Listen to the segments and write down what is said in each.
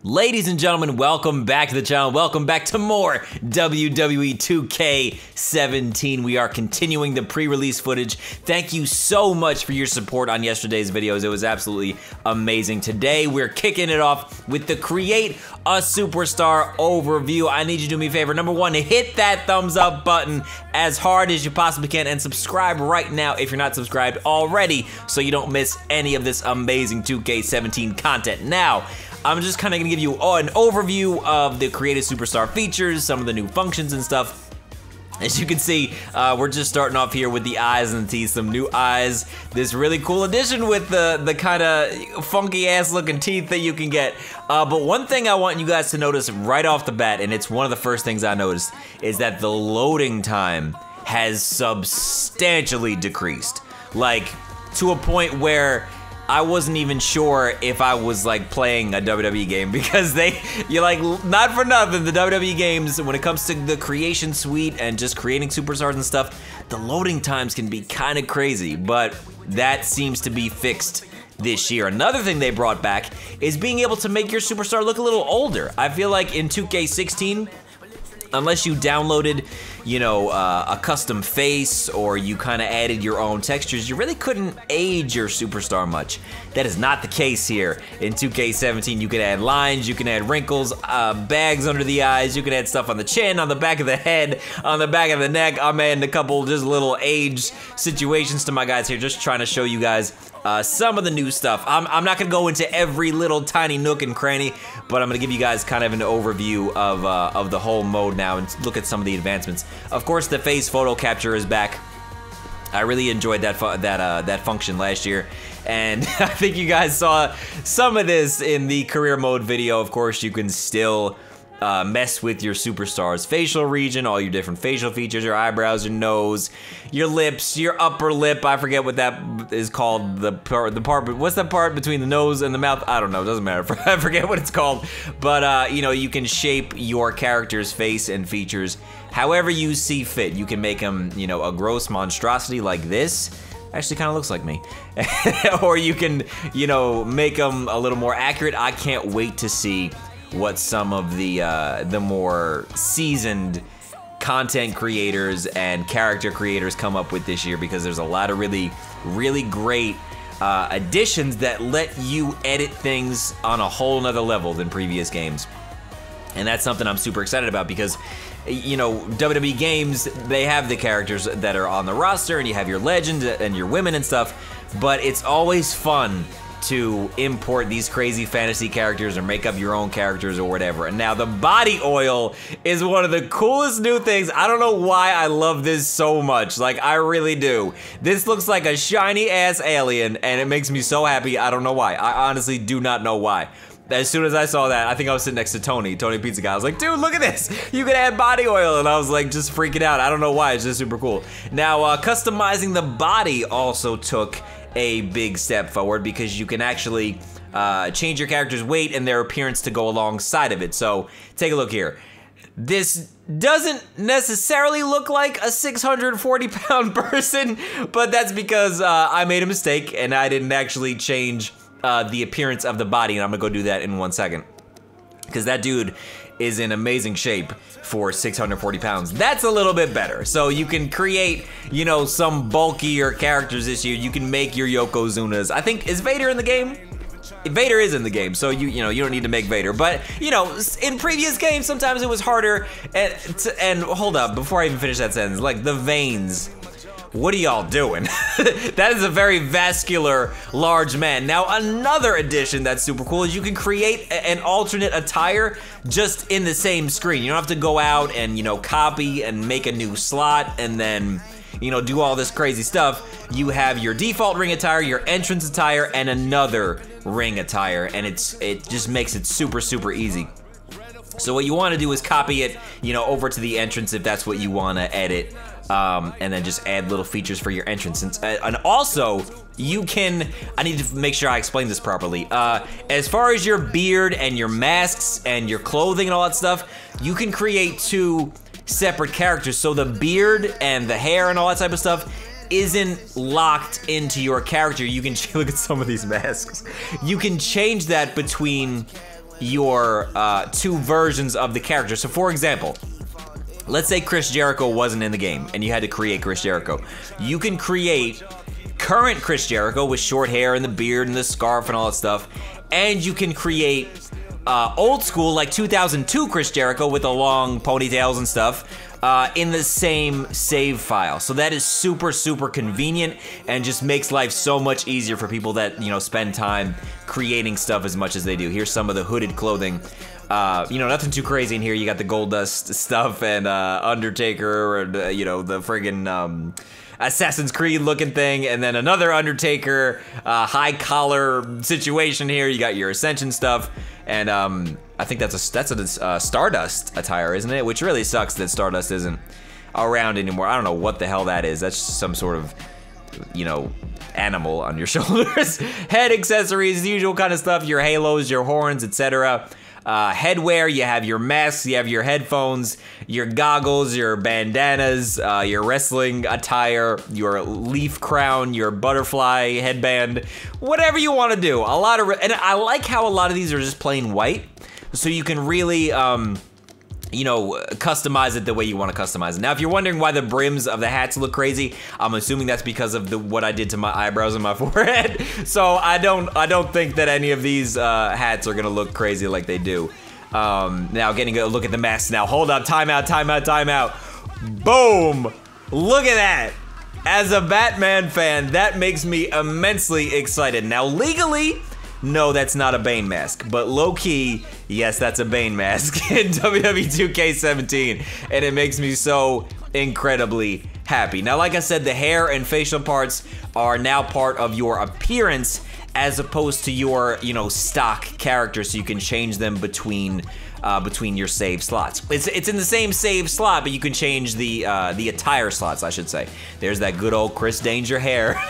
Ladies and gentlemen, welcome back to the channel. Welcome back to more WWE 2K17. We are continuing the pre-release footage. Thank you so much for your support on yesterday's videos. It was absolutely amazing. Today, we're kicking it off with the Create a Superstar overview. I need you to do me a favor. Number one, hit that thumbs up button as hard as you possibly can and subscribe right now if you're not subscribed already so you don't miss any of this amazing 2K17 content. Now, I'm just kind of gonna give you an overview of the Create a Superstar features, some of the new functions and stuff. As you can see, we're just starting off here with the eyes and the teeth, some new eyes. This really cool addition with the kind of funky ass looking teeth that you can get. But one thing I want you guys to notice right off the bat, and it's one of the first things I noticed, is that the loading time has substantially decreased. Like, to a point where I wasn't even sure if I was like playing a WWE game because you're like, not for nothing, the WWE games, when it comes to the creation suite and just creating superstars and stuff, the loading times can be kind of crazy, but that seems to be fixed this year. Another thing they brought back is being able to make your superstar look a little older. I feel like in 2K16, unless you downloaded, you know, a custom face or you kind of added your own textures, you really couldn't age your superstar much. That is not the case here. In 2K17, you can add lines, you can add wrinkles, bags under the eyes, you can add stuff on the chin, on the back of the head, on the back of the neck. I'm adding a couple just little age situations to my guys here, just trying to show you guys some of the new stuff. I'm not gonna go into every little tiny nook and cranny, but I'm gonna give you guys kind of an overview of the whole mode now and look at some of the advancements. Of course, the face photo capture is back. I really enjoyed that function last year, and I think you guys saw some of this in the career mode video. Of course, you can still mess with your superstar's facial region, all your different facial features, your eyebrows, your nose, your lips, your upper lip. I forget what that is called. The part. What's that part between the nose and the mouth? I don't know. It doesn't matter. I forget what it's called. But you know, you can shape your character's face and features however you see fit. You can make them, you know, a gross monstrosity like this. Actually kind of looks like me. Or you can, you know, make them a little more accurate. I can't wait to see what some of the more seasoned content creators and character creators come up with this year, because there's a lot of really great additions that let you edit things on a whole nother level than previous games. And that's something I'm super excited about because, you know, WWE games, they have the characters that are on the roster and you have your legends and your women and stuff, but it's always fun to import these crazy fantasy characters or make up your own characters or whatever. And now the body oil is one of the coolest new things. I don't know why I love this so much. Like, I really do. This looks like a shiny ass alien and it makes me so happy. I don't know why. I honestly do not know why. As soon as I saw that, I think I was sitting next to Tony Pizza Guy. I was like, dude, look at this. You can add body oil. And I was like, just freaking out. I don't know why, it's just super cool. Now, customizing the body also took a big step forward because you can actually change your character's weight and their appearance to go alongside of it. So take a look here. This doesn't necessarily look like a 640-pound person, but that's because I made a mistake and I didn't actually change the appearance of the body, and I'm gonna go do that in 1 second. Because that dude is in amazing shape for 640 pounds. That's a little bit better. So you can create, you know, some bulkier characters this year. You can make your Yokozunas. I think, is Vader in the game? Vader is in the game, so you know, you don't need to make Vader. But, you know, in previous games, sometimes it was harder. And hold up, before I even finish that sentence, like the veins. What are y'all doing? That is a very vascular, large man. Now, another addition that's super cool is you can create an alternate attire just in the same screen. You don't have to go out and, you know, copy and make a new slot and then, you know, do all this crazy stuff. You have your default ring attire, your entrance attire, and another ring attire, and it just makes it super easy. So what you want to do is copy it, you know, over to the entrance if that's what you want to edit. And then just add little features for your entrance. And also, you can, I need to make sure I explain this properly. As far as your beard and your masks and your clothing and all that stuff, you can create two separate characters. So the beard and the hair and all that type of stuff isn't locked into your character. You can, look at some of these masks. You can change that between your two versions of the character. So for example, let's say Chris Jericho wasn't in the game and you had to create Chris Jericho. You can create current Chris Jericho with short hair and the beard and the scarf and all that stuff, and you can create old school, like 2002 Chris Jericho with the long ponytails and stuff in the same save file. So that is super, super convenient and just makes life so much easier for people that, you know, spend time creating stuff as much as they do. Here's some of the hooded clothing. You know, nothing too crazy in here. You got the Goldust stuff and Undertaker and, you know, the friggin' Assassin's Creed looking thing, and then another Undertaker high collar situation here. You got your Ascension stuff, and I think that's a Stardust attire, isn't it? Which really sucks that Stardust isn't around anymore. I don't know what the hell that is. That's just some sort of, you know, animal on your shoulders. Head accessories, the usual kind of stuff. Your halos, your horns, etc. Headwear, you have your masks, you have your headphones, your goggles, your bandanas, your wrestling attire, your leaf crown, your butterfly headband, whatever you want to do. And I like how a lot of these are just plain white, so you can really, you know, customize it the way you want to customize it. Now, if you're wondering why the brims of the hats look crazy, I'm assuming that's because of what I did to my eyebrows and my forehead. So I don't think that any of these hats are gonna look crazy like they do. Now, getting a look at the masks now. Hold up, time out. Boom! Look at that! As a Batman fan, that makes me immensely excited. Now, legally, no, that's not a Bane mask, but low-key, yes, that's a Bane mask in Wwe 2K17, and it makes me so incredibly happy. Now, like I said, the hair and facial parts are now part of your appearance as opposed to your, you know, stock character, so you can change them between your save slots. It's in the same save slot, but you can change the attire slots, I should say. There's that good old Chris Danger hair.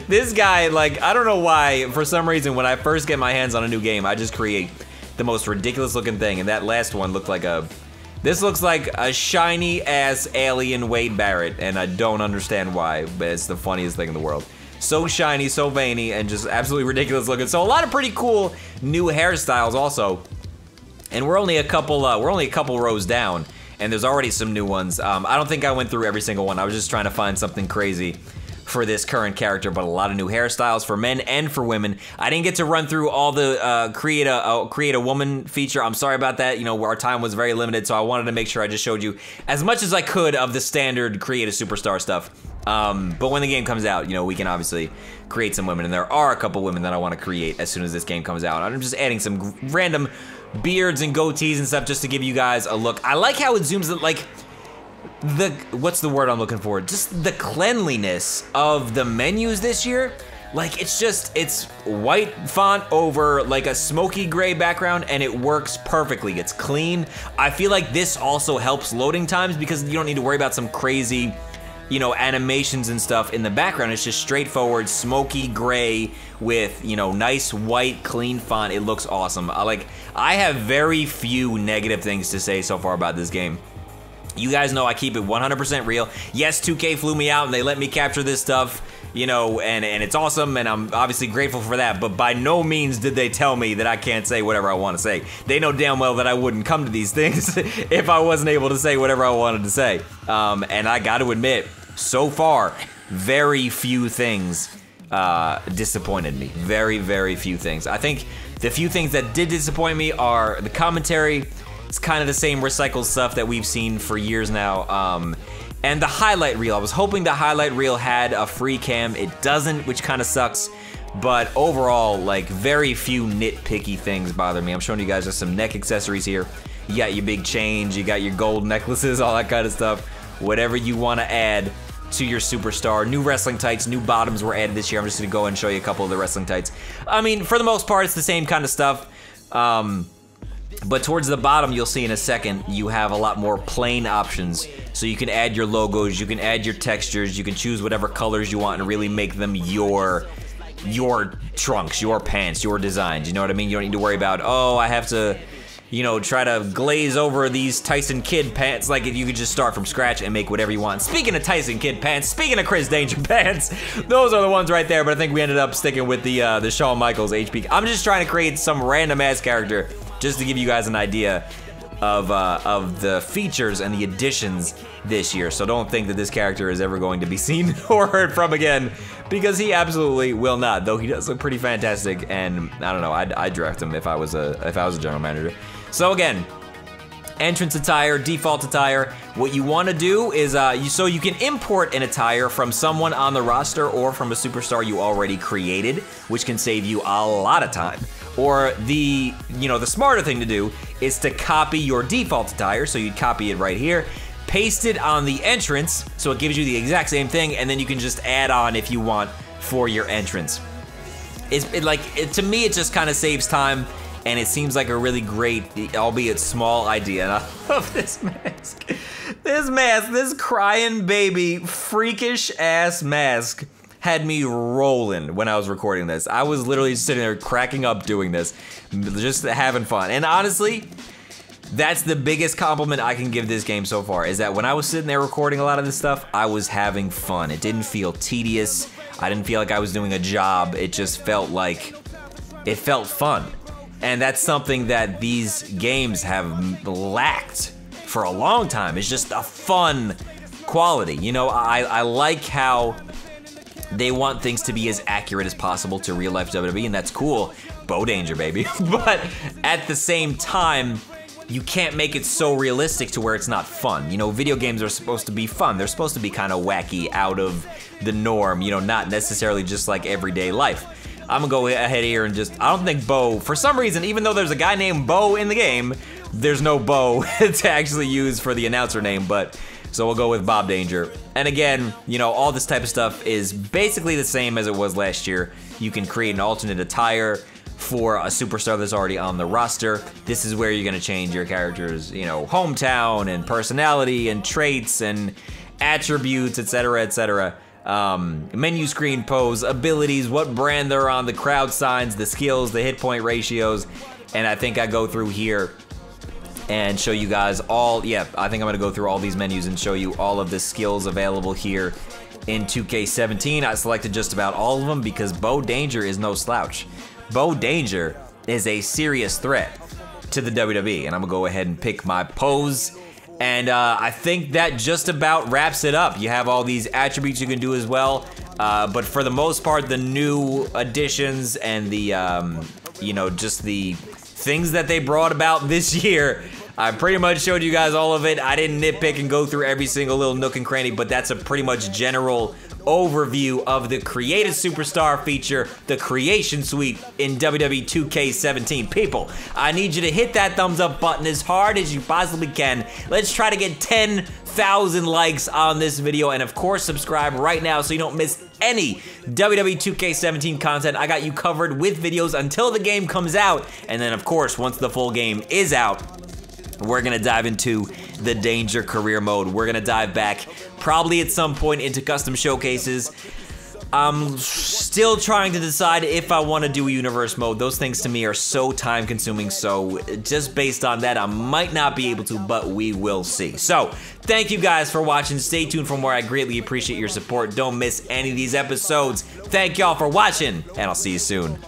This guy, like, I don't know why, for some reason, when I first get my hands on a new game, I just create the most ridiculous looking thing, and that last one looked like this looks like a shiny ass alien Wade Barrett, and I don't understand why, but it's the funniest thing in the world. So shiny, so veiny, and just absolutely ridiculous looking. So a lot of pretty cool new hairstyles also. And we're only a couple rows down, and there's already some new ones. I don't think I went through every single one. I was just trying to find something crazy for this current character, but a lot of new hairstyles for men and for women. I didn't get to run through all the create a woman feature. I'm sorry about that. You know, our time was very limited, so I wanted to make sure I just showed you as much as I could of the standard create a superstar stuff. But when the game comes out, you know, we can obviously create some women, and there are a couple women that I want to create as soon as this game comes out. I'm just adding some random beards and goatees and stuff just to give you guys a look. I like how it zooms in, like, what's the word I'm looking for? Just the cleanliness of the menus this year. Like, it's white font over like a smoky gray background, and it works perfectly. It's clean. I feel like this also helps loading times because you don't need to worry about some crazy, you know, animations and stuff in the background. It's just straightforward smoky gray with, you know, nice white clean font. It looks awesome. I have very few negative things to say so far about this game. You guys know I keep it 100% real. Yes, 2K flew me out and they let me capture this stuff, you know, and it's awesome, and I'm obviously grateful for that, but by no means did they tell me that I can't say whatever I want to say. They know damn well that I wouldn't come to these things if I wasn't able to say whatever I wanted to say. And I got to admit, so far, very few things disappointed me. Very, very few things. I think the few things that did disappoint me are the commentary. It's kind of the same recycled stuff that we've seen for years now. And the highlight reel. I was hoping the highlight reel had a free cam. It doesn't, which kind of sucks. But overall, like, very few nitpicky things bother me. I'm showing you guys just some neck accessories here. You got your big chains, you got your gold necklaces, all that kind of stuff. Whatever you want to add to your superstar. New wrestling tights, new bottoms were added this year. I'm just gonna go and show you a couple of the wrestling tights. I mean, for the most part, it's the same kind of stuff. But towards the bottom, you'll see in a second, you have a lot more plain options. So you can add your logos, you can add your textures, you can choose whatever colors you want and really make them your trunks, your pants, your designs. You know what I mean? You don't need to worry about, oh, I have to you know, try to glaze over these Tyson Kidd pants. Like, you could just start from scratch and make whatever you want. Speaking of Tyson Kidd pants, speaking of Chris Danger pants, those are the ones right there, but I think we ended up sticking with the Shawn Michaels HP. I'm just trying to create some random ass character just to give you guys an idea of the features and the additions this year. So don't think that this character is ever going to be seen or heard from again, because he absolutely will not. Though he does look pretty fantastic, and I don't know, I'd draft him if I was a general manager. So again, entrance attire, default attire. What you want to do is so you can import an attire from someone on the roster or from a superstar you already created, which can save you a lot of time. Or the smarter thing to do is to copy your default attire. So you'd copy it right here, paste it on the entrance, so it gives you the exact same thing, and then you can just add on if you want for your entrance. To me, it just kind of saves time, and it seems like a really great, albeit small idea. And I love this mask. This crying baby, freakish ass mask had me rolling when I was recording this. I was literally sitting there cracking up doing this, just having fun. And honestly, that's the biggest compliment I can give this game so far, is that when I was sitting there recording a lot of this stuff, I was having fun. It didn't feel tedious. I didn't feel like I was doing a job. It just felt like, it felt fun. And that's something that these games have lacked for a long time. It's just a fun quality. You know, I like how they want things to be as accurate as possible to real life WWE, and that's cool. Bo Danger, baby. But at the same time, you can't make it so realistic to where it's not fun. You know, video games are supposed to be fun. They're supposed to be kind of wacky, out of the norm, you know, not necessarily just like everyday life. I'm gonna go ahead here and just, I don't think Bo, for some reason, even though there's a guy named Bo in the game, there's no Bo to actually use for the announcer name, but so we'll go with Bob Danger. And again, you know, all this type of stuff is basically the same as it was last year. You can create an alternate attire for a superstar that's already on the roster. This is where you're gonna change your character's, you know, hometown and personality and traits and attributes, etc., etc. Menu screen pose, abilities, what brand they're on, the crowd signs, the skills, the hit point ratios, and I think I go through here and show you guys all, I think I'm gonna go through all these menus and show you all of the skills available here in 2K17. I selected just about all of them because Bo Danger is no slouch. Bo Danger is a serious threat to the WWE, and I'm gonna go ahead and pick my pose. And I think that just about wraps it up. You have all these attributes you can do as well, but for the most part, the new additions and the, you know, just the things that they brought about this year, I pretty much showed you guys all of it. I didn't nitpick and go through every single little nook and cranny, but that's a pretty much general overview of the Created Superstar feature, the Creation Suite in WWE 2K17. People, I need you to hit that thumbs up button as hard as you possibly can. Let's try to get 10,000 likes on this video, and of course, subscribe right now so you don't miss any WWE 2K17 content. I got you covered with videos until the game comes out, and then of course, once the full game is out, we're gonna dive into the Danger career mode. We're gonna dive back probably at some point into custom showcases. I'm still trying to decide if I want to do a universe mode. Those things to me are so time consuming, so just based on that, I might not be able to, but we will see. So thank you guys for watching. Stay tuned for more. I greatly appreciate your support. Don't miss any of these episodes. Thank y'all for watching, and I'll see you soon.